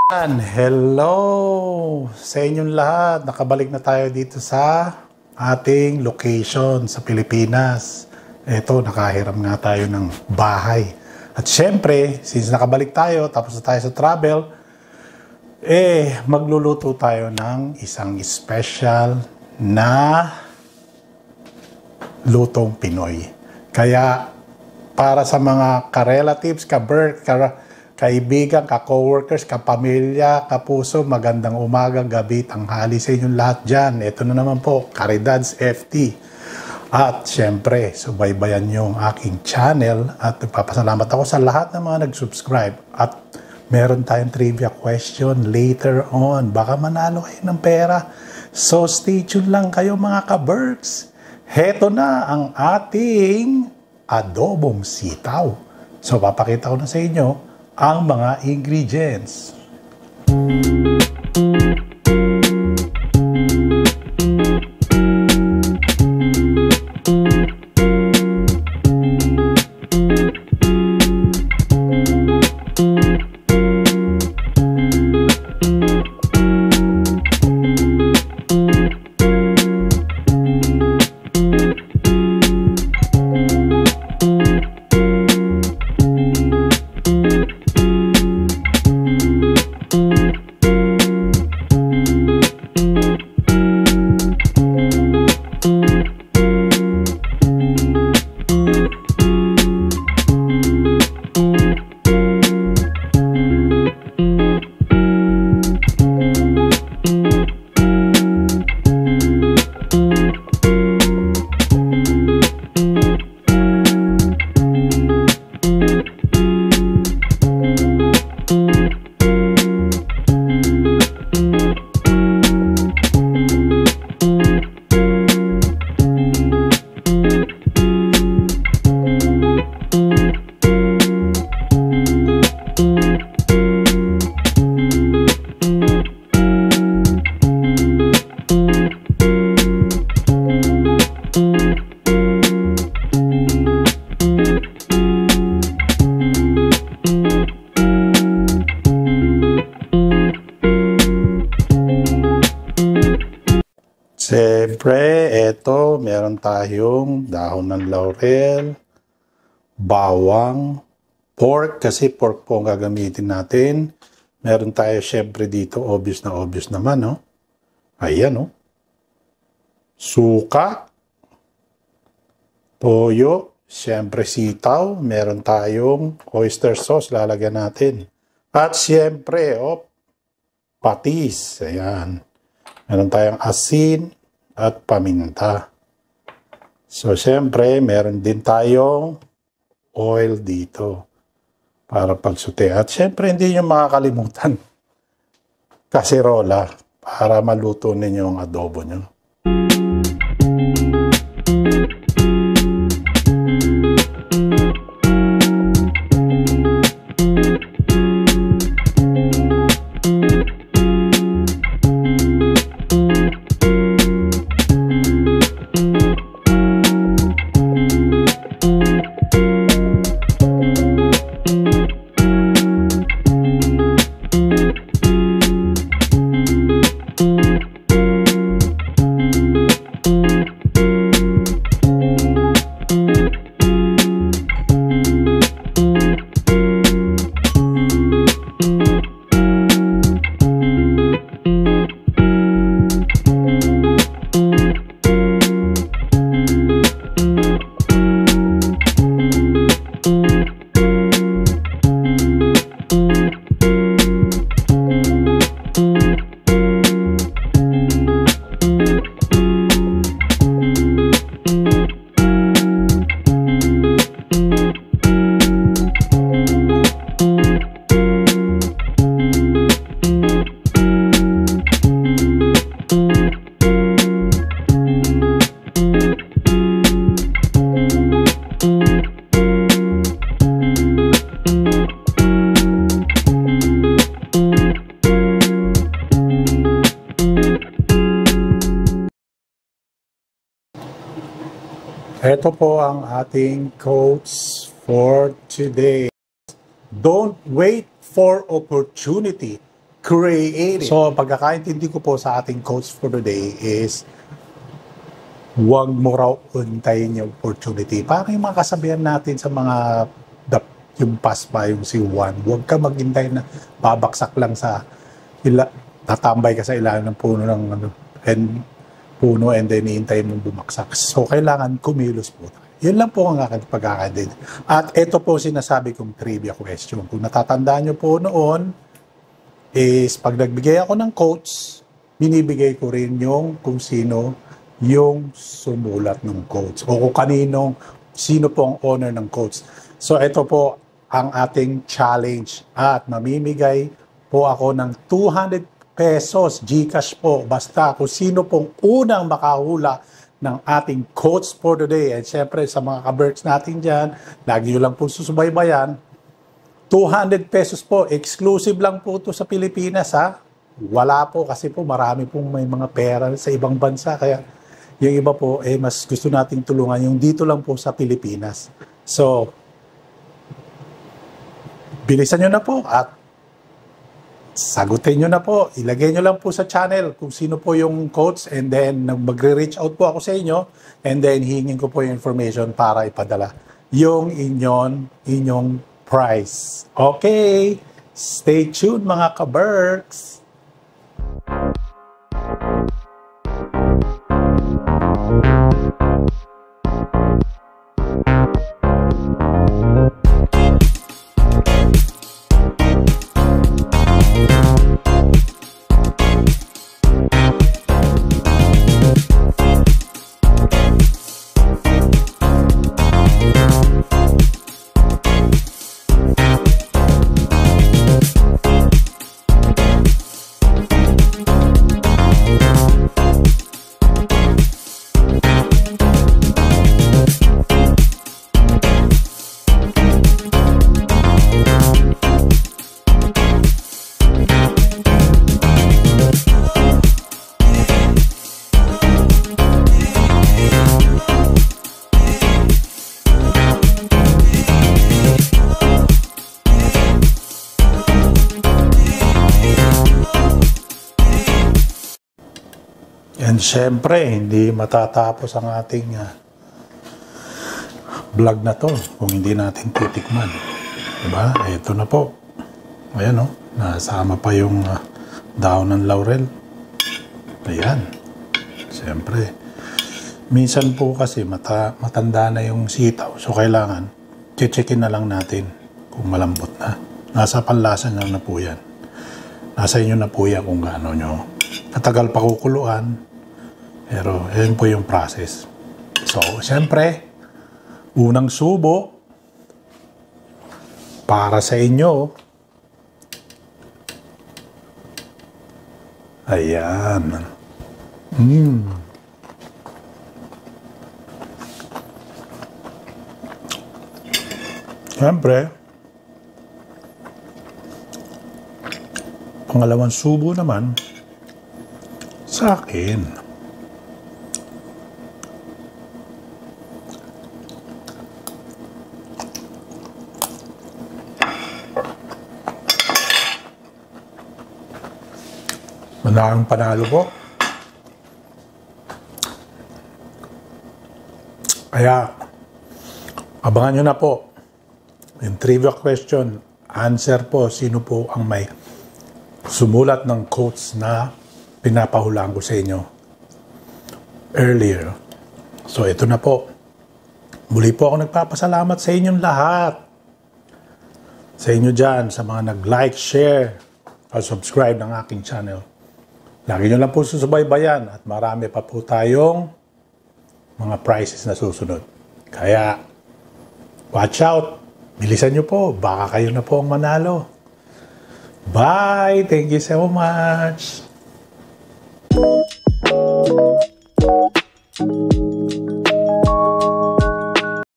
Hello sa inyong lahat. Nakabalik na tayo dito sa ating location sa Pilipinas. Ito, nakahiram nga tayo ng bahay. At syempre, since nakabalik tayo, tapos na tayo sa travel, magluluto tayo ng isang special na lutong Pinoy. Kaya, para sa mga ka-relatives, kaibigan, ka-coworkers, kapamilya, kapuso, magandang umaga, gabi, tanghali sa inyong lahat dyan. Ito na naman po, Caridads FT. At syempre, subaybayan nyo ang aking channel at nagpapasalamat ako sa lahat ng mga nag-subscribe. At meron tayong trivia question later on. Baka manalo kayo ng pera. So stay tuned lang kayo mga ka-Berks. Heto na ang ating adobong sitaw. So papakita ko na sa inyo ang mga ingredients. Siyempre, eto, meron tayong dahon ng laurel, bawang, pork, kasi pork po ang gagamitin natin. Meron tayo siyempre dito, obvious naman, no? Ayan, no? Suka, toyo, siyempre sitaw, meron tayong oyster sauce, lalagyan natin. At siyempre, patis, ayan. Meron tayong asin at paminta. So, siyempre, meron din tayong oil dito para pagsute. At siyempre, hindi nyo makakalimutan kaserola para maluto ninyo ang adobo nyo. Ito po ang ating quotes for today. Don't wait for opportunity. creative. So, pagkakaintindi ko po sa ating quotes for today is huwag mo raw untayin yung opportunity. Parang yung mga kasabihan natin sa mga yung past pa, yung si Juan, huwag ka maghintay na babaksak lang sa tatambay ka sa ilalim ng puno ng and then hihintay mong bumaksak. So, kailangan kumilos po tayo. Yun lang po ang aking pagkakaintindi. At ito po sinasabi kong trivia question. Kung natatandaan nyo po noon, is pag nagbigay ako ng quotes, binibigay ko rin yung kung sino yung sumulat ng quotes o kung sino po ang owner ng quotes. So ito po ang ating challenge at mamimigay po ako ng 200 pesos GCash po basta kung sino pong unang makahula ng ating quotes for today. And syempre sa mga ka-Berks natin dyan, lagi nyo lang po susubaybayan, 200 pesos po, exclusive lang po ito sa Pilipinas ha. Wala po kasi po marami pong may mga pera sa ibang bansa kaya yung iba po mas gusto nating tulungan yung dito lang po sa Pilipinas. So, bilisan nyo na po at sagutin nyo na po. Ilagay nyo lang po sa channel kung sino po yung quotes and then magre-reach out po ako sa inyo and then hihingin ko po yung information para ipadala yung inyong price. Okay, stay tuned mga ka-Berks. And syempre, hindi matatapos ang ating vlog na to kung hindi natin titikman. Diba? Ito na po. Ayan o. Nasama pa yung daon ng laurel. Ayan. Syempre. Minsan po kasi matanda na yung sitaw. So kailangan, checkin na lang natin kung malambot na. Nasa panlasa na po yan. Nasa inyo na po yan kung gaano nyo. Matagal pa kukuluan. Pero, yan po yung process. So, siyempre, unang subo, para sa inyo. Ayan. Siyempre, pangalawang subo naman, sa akin. Manahang panalo po. Kaya, abangan nyo na po. Yung trivia question, answer po, sino po ang may sumulat ng quotes na pinapahulaan ko sa inyo earlier. So, ito na po. Muli po ako nagpapasalamat sa inyong lahat. Sa inyo dyan, sa mga nag-like, share, o subscribe ng aking channel. Lagi nyo lang po susubaybayan at marami pa po tayong mga prizes na susunod. Kaya, watch out! Bilisan nyo po, baka kayo na po ang manalo. Bye! Thank you so much!